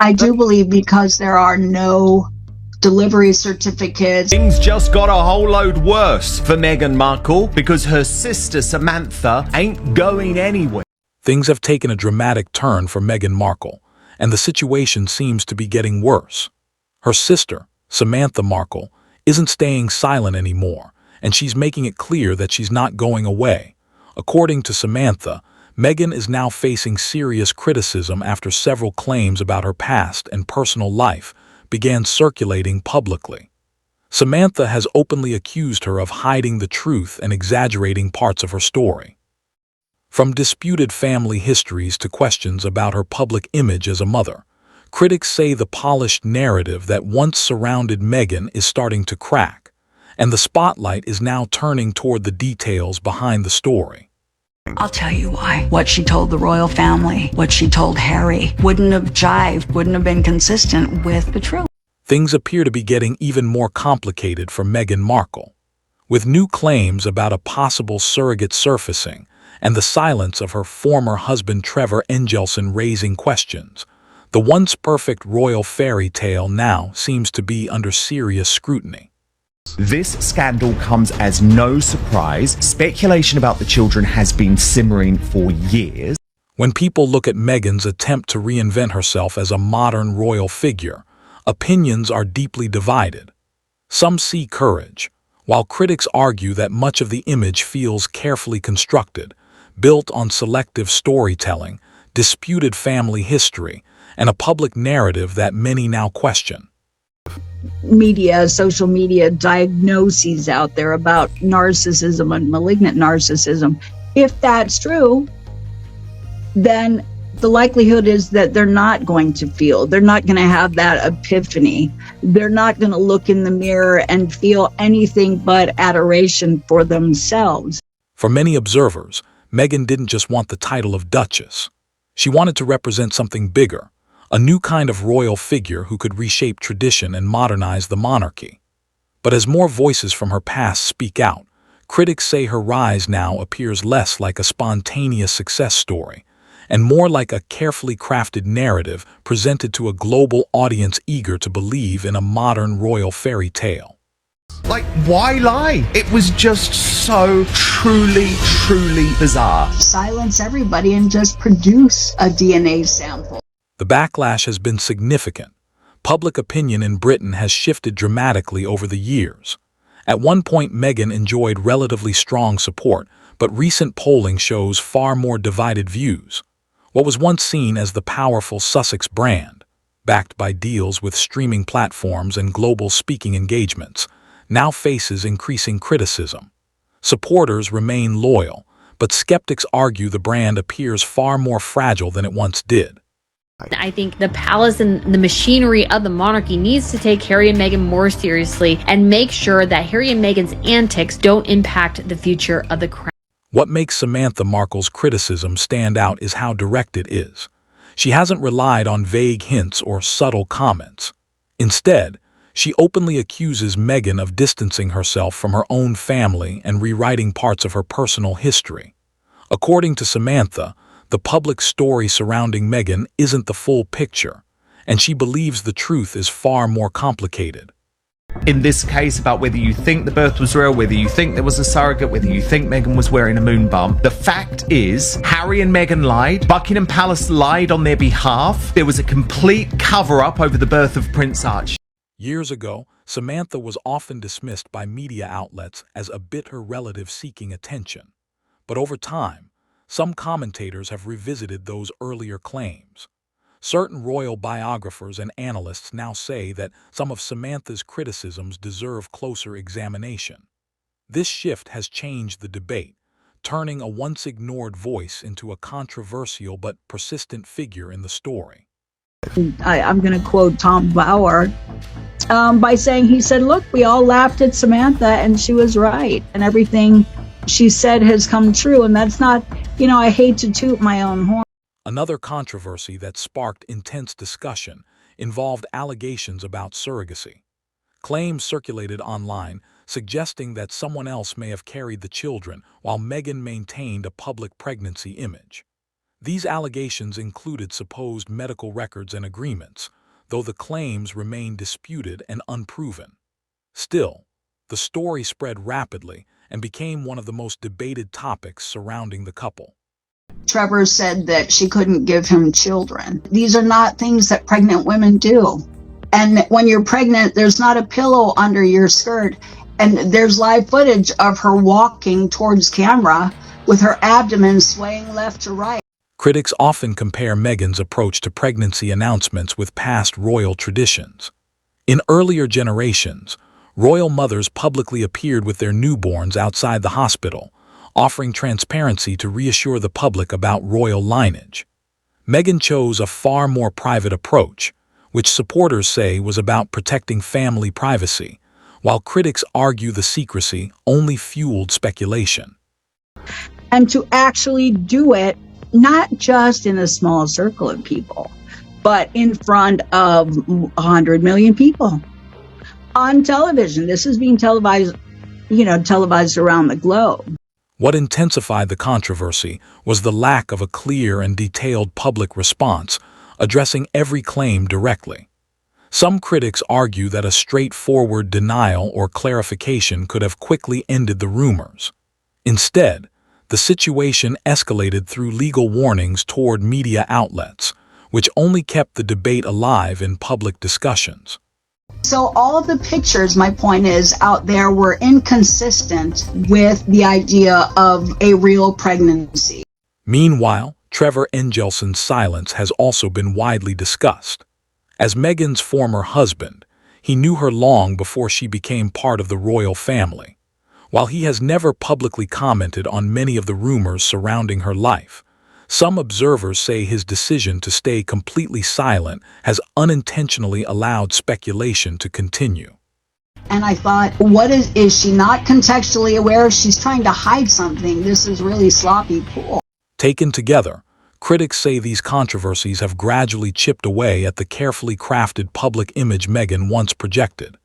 I do believe because there are no delivery certificates. Things just got a whole load worse for Meghan Markle because her sister Samantha ain't going anywhere. Things have taken a dramatic turn for Meghan Markle, and the situation seems to be getting worse. Her sister, Samantha Markle, isn't staying silent anymore, and she's making it clear that she's not going away. According to Samantha, Meghan is now facing serious criticism after several claims about her past and personal life began circulating publicly. Samantha has openly accused her of hiding the truth and exaggerating parts of her story. From disputed family histories to questions about her public image as a mother, critics say the polished narrative that once surrounded Meghan is starting to crack, and the spotlight is now turning toward the details behind the story. I'll tell you why. What she told the royal family, what she told Harry, wouldn't have jived, wouldn't have been consistent with the truth. Things appear to be getting even more complicated for Meghan Markle, with new claims about a possible surrogate surfacing and the silence of her former husband Trevor Engelson raising questions. The once perfect royal fairy tale now seems to be under serious scrutiny. This scandal comes as no surprise. Speculation about the children has been simmering for years. When people look at Meghan's attempt to reinvent herself as a modern royal figure, opinions are deeply divided. Some see courage, while critics argue that much of the image feels carefully constructed, built on selective storytelling, disputed family history, and a public narrative that many now question. Media, social media diagnoses out there about narcissism and malignant narcissism. If that's true, then the likelihood is that they're not going to feel, they're not going to have that epiphany. They're not going to look in the mirror and feel anything but adoration for themselves. For many observers, Meghan didn't just want the title of Duchess. She wanted to represent something bigger, a new kind of royal figure who could reshape tradition and modernize the monarchy. But as more voices from her past speak out, critics say her rise now appears less like a spontaneous success story and more like a carefully crafted narrative presented to a global audience eager to believe in a modern royal fairy tale. Like, why lie? It was just so truly bizarre. Silence everybody and just produce a DNA sample. The backlash has been significant. Public opinion in Britain has shifted dramatically over the years. At one point, Meghan enjoyed relatively strong support, but recent polling shows far more divided views. What was once seen as the powerful Sussex brand, backed by deals with streaming platforms and global speaking engagements, now faces increasing criticism. Supporters remain loyal, but skeptics argue the brand appears far more fragile than it once did. I think the palace and the machinery of the monarchy needs to take Harry and Meghan more seriously and make sure that Harry and Meghan's antics don't impact the future of the crown. What makes Samantha Markle's criticism stand out is how direct it is. She hasn't relied on vague hints or subtle comments. Instead, she openly accuses Meghan of distancing herself from her own family and rewriting parts of her personal history. According to Samantha, the public story surrounding Meghan isn't the full picture, and she believes the truth is far more complicated. In this case, about whether you think the birth was real, whether you think there was a surrogate, whether you think Meghan was wearing a moon bump, the fact is, Harry and Meghan lied, Buckingham Palace lied on their behalf, there was a complete cover-up over the birth of Prince Archie. Years ago, Samantha was often dismissed by media outlets as a bitter relative seeking attention. But over time, some commentators have revisited those earlier claims. Certain royal biographers and analysts now say that some of Samantha's criticisms deserve closer examination. This shift has changed the debate, turning a once-ignored voice into a controversial but persistent figure in the story. I'm going to quote Tom Bauer by saying, he said, look, we all laughed at Samantha and she was right, and everything she said has come true. And that's not, I hate to toot my own horn. Another controversy that sparked intense discussion involved allegations about surrogacy. Claims circulated online suggesting that someone else may have carried the children while Meghan maintained a public pregnancy image. These allegations included supposed medical records and agreements, though the claims remain disputed and unproven. Still, the story spread rapidly and became one of the most debated topics surrounding the couple. Trevor said that she couldn't give him children. These are not things that pregnant women do. And when you're pregnant, there's not a pillow under your skirt. And there's live footage of her walking towards camera with her abdomen swaying left to right. Critics often compare Meghan's approach to pregnancy announcements with past royal traditions. In earlier generations, royal mothers publicly appeared with their newborns outside the hospital, offering transparency to reassure the public about royal lineage. Meghan chose a far more private approach, which supporters say was about protecting family privacy, while critics argue the secrecy only fueled speculation. And to actually do it, not just in a small circle of people, but in front of 100 million people on television. This is being televised around the globe. What intensified the controversy was the lack of a clear and detailed public response addressing every claim directly. Some critics argue that a straightforward denial or clarification could have quickly ended the rumors. Instead, the situation escalated through legal warnings toward media outlets, which only kept the debate alive in public discussions. So all of the pictures, my point is, out there were inconsistent with the idea of a real pregnancy. Meanwhile, Trevor Engelson's silence has also been widely discussed. As Meghan's former husband, he knew her long before she became part of the royal family. While he has never publicly commented on many of the rumors surrounding her life, some observers say his decision to stay completely silent has unintentionally allowed speculation to continue. And I thought, is she not contextually aware? She's trying to hide something. This is really sloppy pool. Taken together, critics say these controversies have gradually chipped away at the carefully crafted public image Meghan once projected.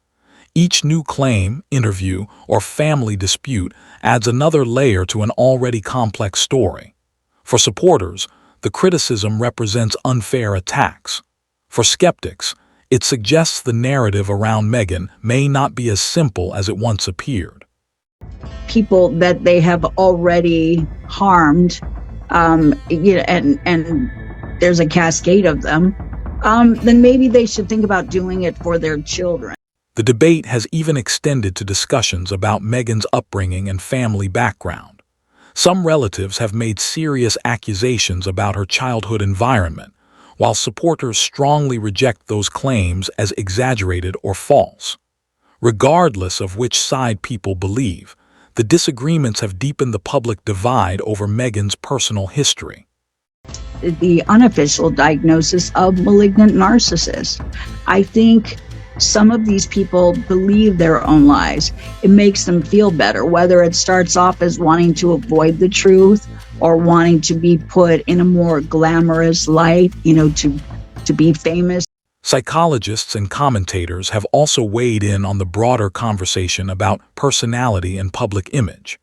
Each new claim, interview, or family dispute adds another layer to an already complex story. For supporters, the criticism represents unfair attacks. For skeptics, it suggests the narrative around Meghan may not be as simple as it once appeared. People that they have already harmed, and there's a cascade of them, then maybe they should think about doing it for their children. The debate has even extended to discussions about Meghan's upbringing and family background. Some relatives have made serious accusations about her childhood environment, while supporters strongly reject those claims as exaggerated or false. Regardless of which side people believe, the disagreements have deepened the public divide over Meghan's personal history. The unofficial diagnosis of malignant narcissist. I think some of these people believe their own lies. It makes them feel better, whether it starts off as wanting to avoid the truth or wanting to be put in a more glamorous light, to be famous. Psychologists and commentators have also weighed in on the broader conversation about personality and public image.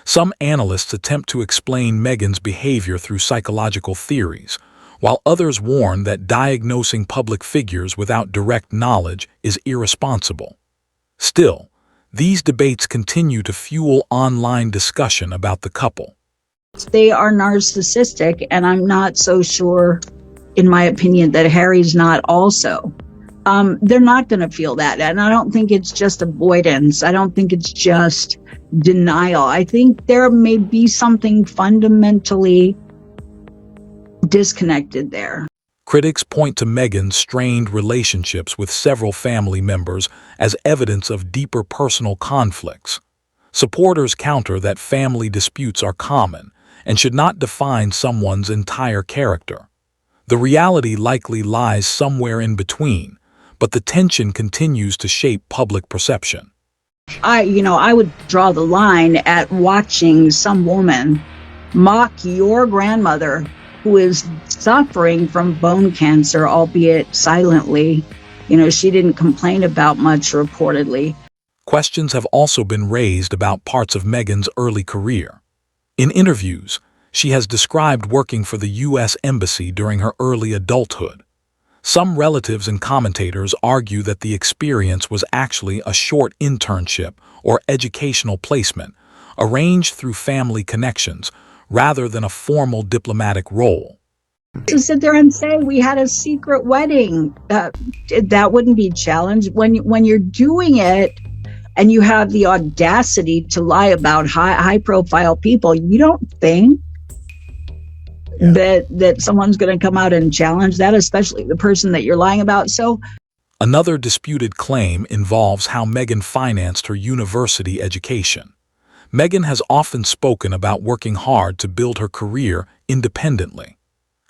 Some analysts attempt to explain Meghan's behavior through psychological theories, while others warn that diagnosing public figures without direct knowledge is irresponsible. Still, these debates continue to fuel online discussion about the couple. They are narcissistic, and I'm not so sure, in my opinion, that Harry's not also. They're not going to feel that, and I don't think it's just avoidance. I don't think it's just denial. I think there may be something fundamentally disconnected there. Critics point to Meghan's strained relationships with several family members as evidence of deeper personal conflicts. Supporters counter that family disputes are common and should not define someone's entire character. The reality likely lies somewhere in between, but the tension continues to shape public perception. I would draw the line at watching some woman mock your grandmother who is suffering from bone cancer, albeit silently. She didn't complain about much, reportedly. Questions have also been raised about parts of Meghan's early career. In interviews, She has described working for the U.S. Embassy during her early adulthood. Some relatives and commentators argue that the experience was actually a short internship or educational placement, arranged through family connections, rather than a formal diplomatic role. To sit there and say we had a secret wedding, that wouldn't be challenged. When you're doing it and you have the audacity to lie about high profile people, you don't think that someone's going to come out and challenge that, especially the person that you're lying about. So another disputed claim involves how Meghan financed her university education. Meghan has often spoken about working hard to build her career independently.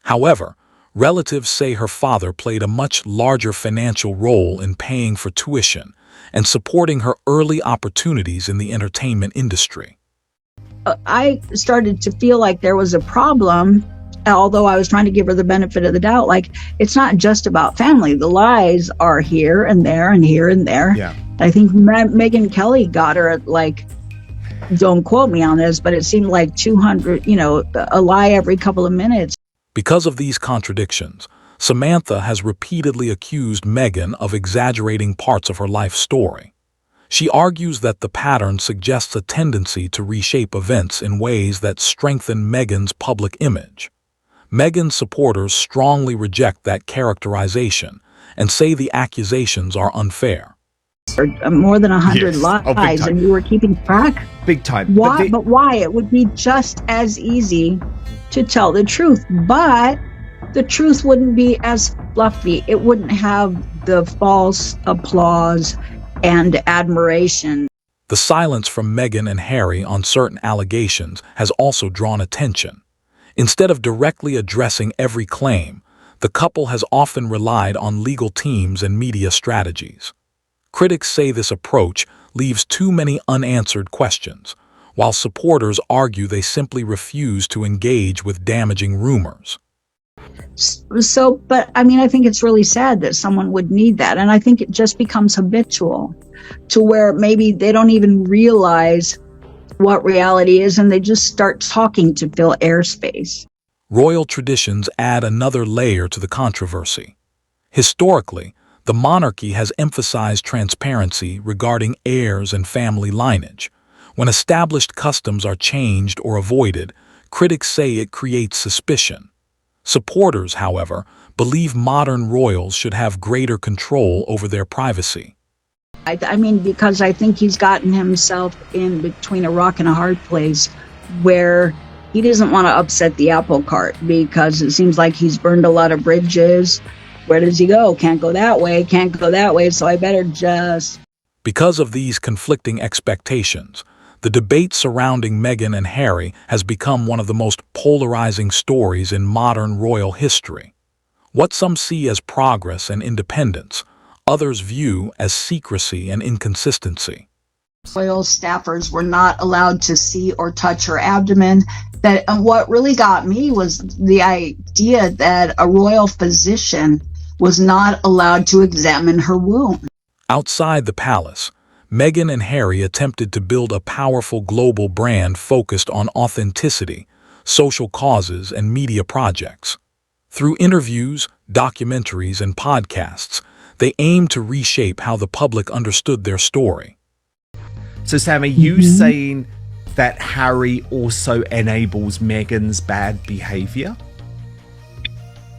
However, relatives say her father played a much larger financial role in paying for tuition and supporting her early opportunities in the entertainment industry. I started to feel like there was a problem, although I was trying to give her the benefit of the doubt. Like, it's not just about family. The lies are here and there and here and there. Yeah. I think Megyn Kelly got her at, like, don't quote me on this, but it seemed like 200, a lie every couple of minutes. Because of these contradictions, Samantha has repeatedly accused Meghan of exaggerating parts of her life story. She argues that the pattern suggests a tendency to reshape events in ways that strengthen Meghan's public image. Meghan's supporters strongly reject that characterization and say the accusations are unfair. Or more than 100 Yes. lies, Oh, big time. and you were keeping track? Big time. Why? But why? It would be just as easy to tell the truth, but the truth wouldn't be as fluffy. It wouldn't have the false applause and admiration. The silence from Meghan and Harry on certain allegations has also drawn attention. Instead of directly addressing every claim, the couple has often relied on legal teams and media strategies. Critics say this approach leaves too many unanswered questions, while supporters argue they simply refuse to engage with damaging rumors. So, but I mean, I think it's really sad that someone would need that. And I think it just becomes habitual to where maybe they don't even realize what reality is and they just start talking to fill airspace. Royal traditions add another layer to the controversy. Historically, the monarchy has emphasized transparency regarding heirs and family lineage. When established customs are changed or avoided, critics say it creates suspicion. Supporters, however, believe modern royals should have greater control over their privacy. I mean, because I think he's gotten himself in between a rock and a hard place where he doesn't want to upset the apple cart, because it seems like he's burned a lot of bridges. Where does he go? Can't go that way, can't go that way, so I better just... Because of these conflicting expectations, the debate surrounding Meghan and Harry has become one of the most polarizing stories in modern royal history. What some see as progress and independence, others view as secrecy and inconsistency. Royal staffers were not allowed to see or touch her abdomen. And what really got me was the idea that a royal physician was not allowed to examine her wound. Outside the palace, Meghan and Harry attempted to build a powerful global brand focused on authenticity, social causes, and media projects. Through interviews, documentaries, and podcasts, they aimed to reshape how the public understood their story. So, Sam, are you saying that Harry also enables Meghan's bad behavior?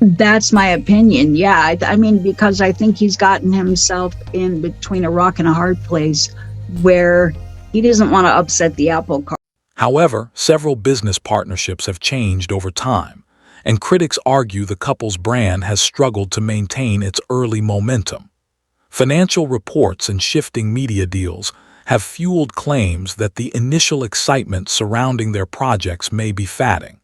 That's my opinion. Yeah, I mean, because I think he's gotten himself in between a rock and a hard place where he doesn't want to upset the apple cart. However, several business partnerships have changed over time, and critics argue the couple's brand has struggled to maintain its early momentum. Financial reports and shifting media deals have fueled claims that the initial excitement surrounding their projects may be fading.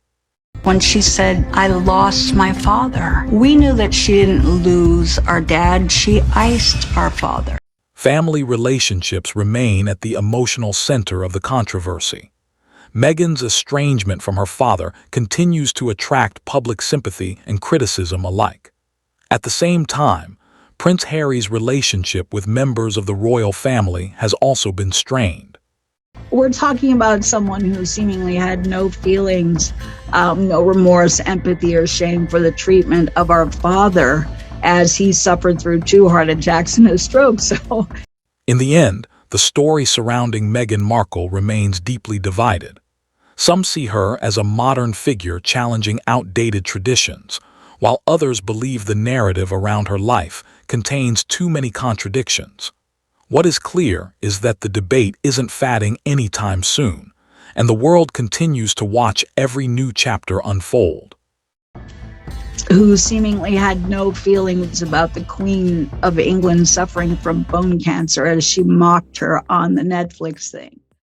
When she said, "I lost my father," we knew that she didn't lose our dad, she iced our father. Family relationships remain at the emotional center of the controversy. Meghan's estrangement from her father continues to attract public sympathy and criticism alike. At the same time, Prince Harry's relationship with members of the royal family has also been strained. We're talking about someone who seemingly had no feelings, no remorse, empathy, or shame for the treatment of our father as he suffered through 2 heart attacks and a stroke. So, In the end, the story surrounding Meghan Markle remains deeply divided. Some see her as a modern figure challenging outdated traditions, while others believe the narrative around her life contains too many contradictions. What is clear is that the debate isn't fading anytime soon, and the world continues to watch every new chapter unfold. who seemingly had no feelings about the Queen of England suffering from bone cancer as she mocked her on the Netflix thing.